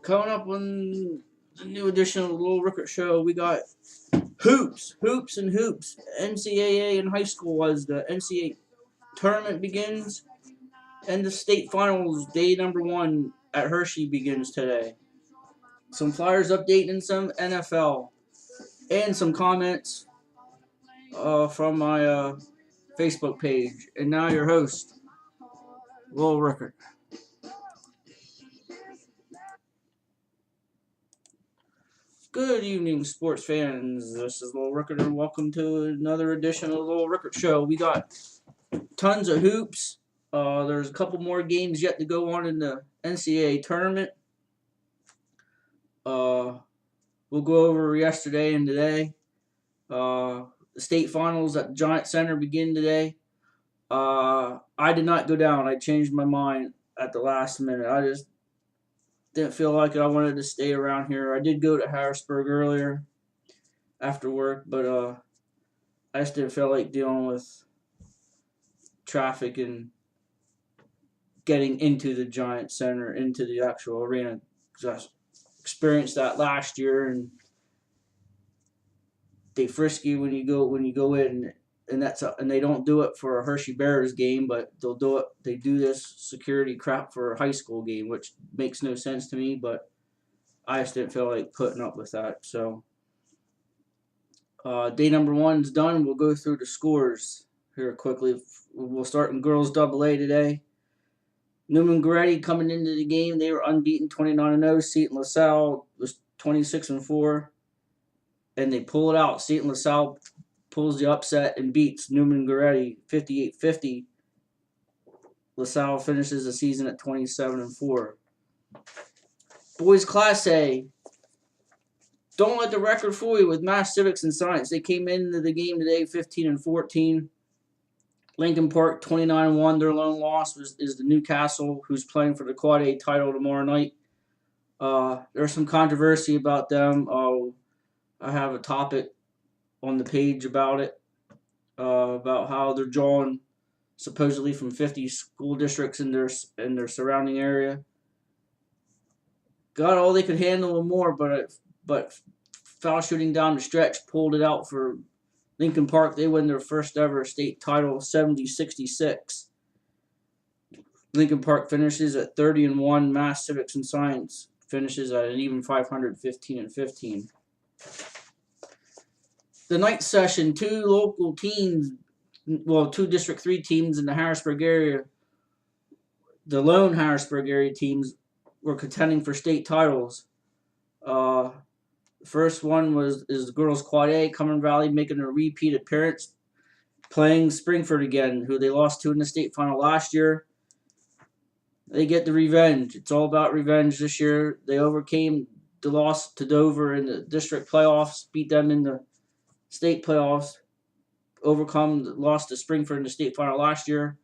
Coming up on the new edition of the Little Rickert Show, we got hoops, hoops, and hoops. NCAA in high school as the NCAA tournament begins, and the state finals day number 1 at Hershey begins today. Some Flyers update and some NFL, and some comments from my Facebook page. And now your host, Little Rickert. Good evening, sports fans. This is Little Rickert, and welcome to another edition of the Little Rickert Show. We got tons of hoops. There's a couple more games yet to go on in the NCAA tournament. We'll go over yesterday and today. The state finals at the Giant Center begin today. I did not go down. I changed my mind at the last minute. I just didn't feel like it. I wanted to stay around here. I did go to Harrisburg earlier after work, but I just didn't feel like dealing with traffic and getting into the Giant Center, into the actual arena. Because I experienced that last year, and they frisk you when you go in, and and they don't do it for a Hershey Bears game, but they'll do it. They do this security crap for a high school game, which makes no sense to me. But I just didn't feel like putting up with that. So day number 1's done. We'll go through the scores here quickly. We'll start in girls AA today. Newman Goretti coming into the game, they were unbeaten, 29-0. Seton LaSalle was 26-4, and they pull it out. Seton LaSalle pulls the upset and beats Newman Goretti 58-50. LaSalle finishes the season at 27-4. Boys Class A. Don't let the record fool you with Math, Civics, and Science. They came into the game today 15-14. Lincoln Park 29-1. Their lone loss is the Newcastle, who's playing for the Quad A title tomorrow night. There's some controversy about them. I have a topic on the page about it, about how they're drawing supposedly from 50 school districts in their surrounding area. Got all they could handle and more, but foul shooting down the stretch pulled it out for Lincoln Park. They win their first ever state title, 70-66. Lincoln Park finishes at 30-1. Math, Civics, and Science finishes at an even 500, 15-15. The night session, two local teams, two District 3 teams in the Harrisburg area, the lone Harrisburg area teams, were contending for state titles. First one is the girls Quad A, Cumberland Valley making a repeat appearance, playing Springford again, who they lost to in the state final last year. They get the revenge. It's all about revenge this year. They overcame the loss to Dover in the district playoffs, beat them in the state playoffs, overcome the loss to Springford in the state final last year,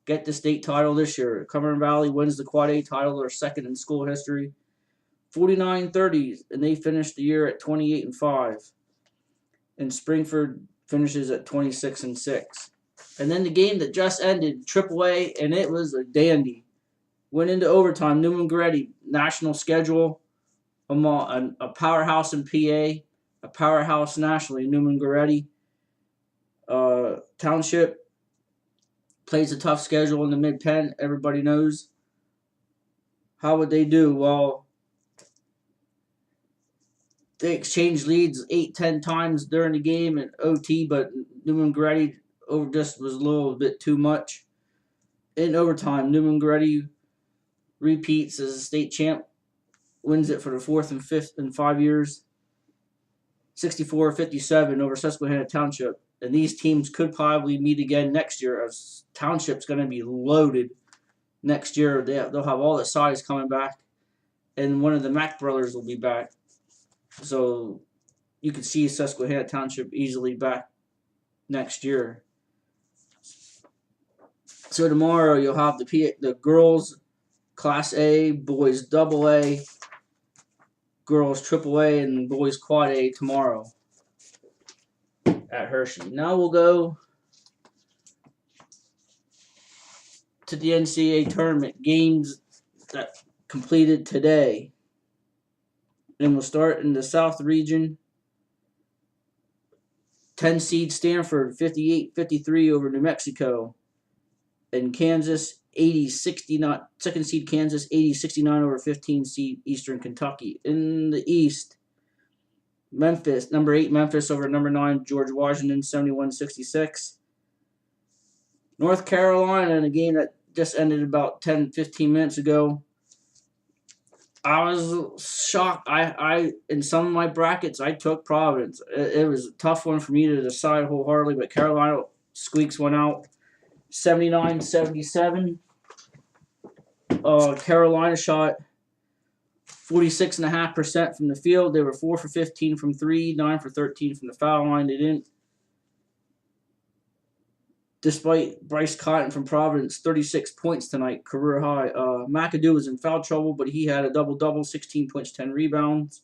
get the state title this year. Cumberland Valley wins the Quad A title, their second in school history. 49-30, and they finished the year at 28-5. And Springford finishes at 26-6. And then the game that just ended, AAA, and it was a dandy. Went into overtime. Newman Goretti, national schedule, a powerhouse in PA, a powerhouse nationally. Newman Goretti Township plays a tough schedule in the Mid-Penn. Everybody knows. How would they do? Well, they exchanged leads 8-10 times during the game in OT, but Newman Goretti just was a little bit too much. In overtime, Newman Goretti repeats as a state champ, wins it for the 4th and 5th in 5 years, 64-57 over Susquehanna Township. And these teams could probably meet again next year, as Township's going to be loaded next year. They'll have all the sides coming back, and one of the Mack brothers will be back. So you could see Susquehanna Township easily back next year. So tomorrow you'll have the girls Class A, boys AA, girls AAA, and boys Quad A tomorrow at Hershey. Now we'll go to the NCAA tournament games that completed today. And we'll start in the South region. 10 seed Stanford 58-53 over New Mexico. And Kansas 80-69. Second seed Kansas 80-69 over 15 seed Eastern Kentucky. In the East, Memphis, number 8 Memphis over number 9 George Washington 71-66. North Carolina in a game that just ended about 10-15 minutes ago. I was shocked. I in some of my brackets I took Providence. It was a tough one for me to decide wholeheartedly, but Carolina squeaks one out 79-77. Carolina shot 46.5% from the field. They were 4 for 15 from 3, 9 for 13 from the foul line. They didn't. Despite Bryce Cotton from Providence, 36 points tonight, career high. McAdoo was in foul trouble, but he had a double-double, 16 points, 10 rebounds.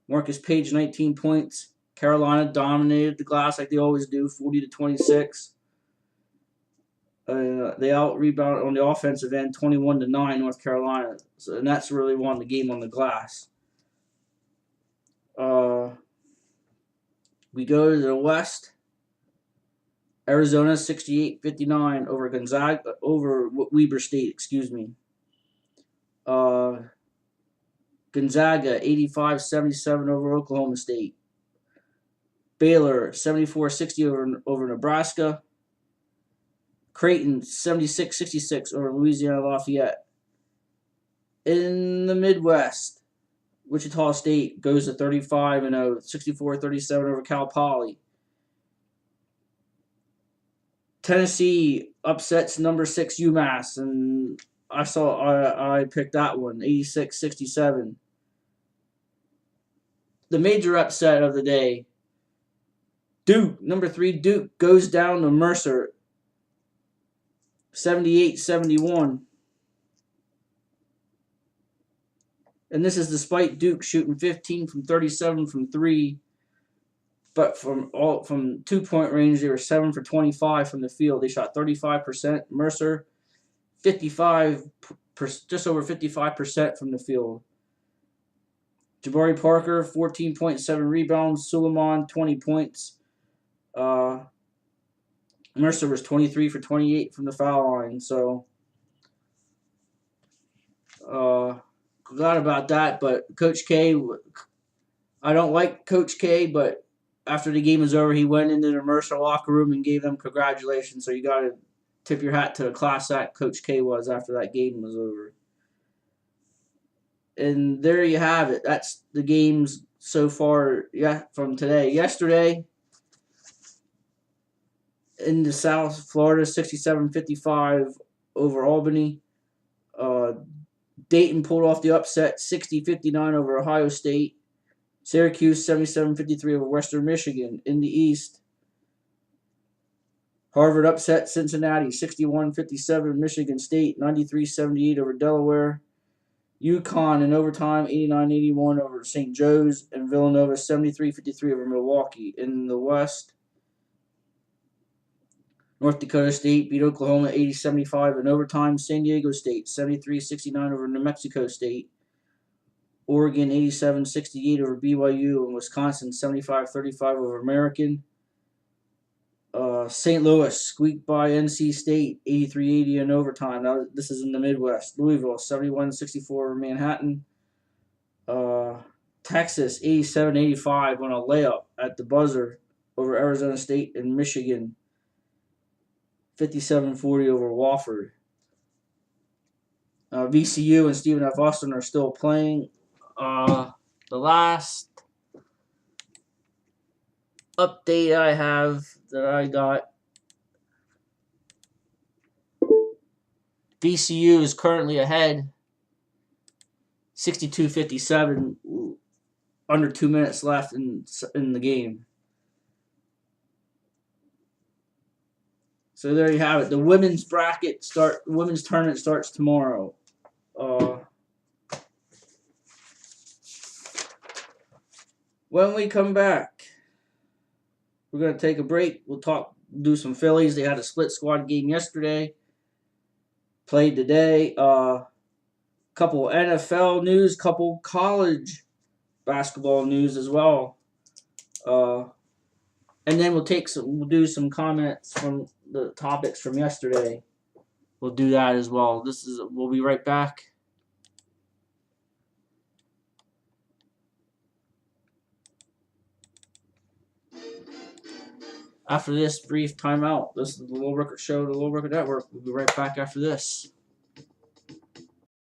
Marcus Page, 19 points. Carolina dominated the glass like they always do, 40-26. They out-rebounded on the offensive end, 21-9, North Carolina. And that's really won the game on the glass. We go to the West. Arizona 68-59 over Gonzaga, over Weber State, excuse me. Gonzaga 85-77 over Oklahoma State. Baylor 74-60 over Nebraska. Creighton 76-66 over Louisiana Lafayette. In the Midwest, Wichita State goes to 35-0, 64-37 over Cal Poly. Tennessee upsets number 6 UMass, and I picked that one, 86-67. The major upset of the day, Duke, number 3 Duke goes down to Mercer, 78-71. And this is despite Duke shooting 15 from 37 from 3. But from 2-point range, they were 7 for 25 from the field. They shot 35%. Mercer, 55%, just over 55% from the field. Jabari Parker, 14.7 rebounds. Suleiman, 20 points. Mercer was 23 for 28 from the foul line. So, forgot about that. But Coach K, I don't like Coach K, but after the game was over, he went into the Mercer locker room and gave them congratulations. So you got to tip your hat to the class act Coach K was after that game was over. And there you have it. That's the games so far from today. Yesterday, in the South, Florida, 67-55 over Albany. Dayton pulled off the upset, 60-59 over Ohio State. Syracuse 77-53 over Western Michigan. In the East, Harvard upset Cincinnati 61-57. Michigan State 93-78 over Delaware. UConn in overtime 89-81 over St. Joe's. And Villanova 73-53 over Milwaukee. In the West, North Dakota State beat Oklahoma 80-75 in overtime. San Diego State 73-69 over New Mexico State. Oregon 87-68 over BYU, and Wisconsin 75-35 over American. St. Louis squeaked by NC State 83-80 in overtime. This is in the Midwest. Louisville 71-64 over Manhattan. Texas 87-85 on a layup at the buzzer over Arizona State and Michigan. 57-40 over Wofford. VCU and Stephen F. Austin are still playing. The last update I have that I got, VCU is currently ahead 62-57, under 2 minutes left in the game. So there you have it. The women's women's tournament starts tomorrow. When we come back, we're going to take a break. We'll do some Phillies. They had a split squad game yesterday. Played today. Couple NFL news, couple college basketball news as well. And then we'll do some comments from the topics from yesterday. We'll do that as well. We'll be right back. After this brief timeout. This is the Little Record Show, the Little Record Network. We'll be right back after this.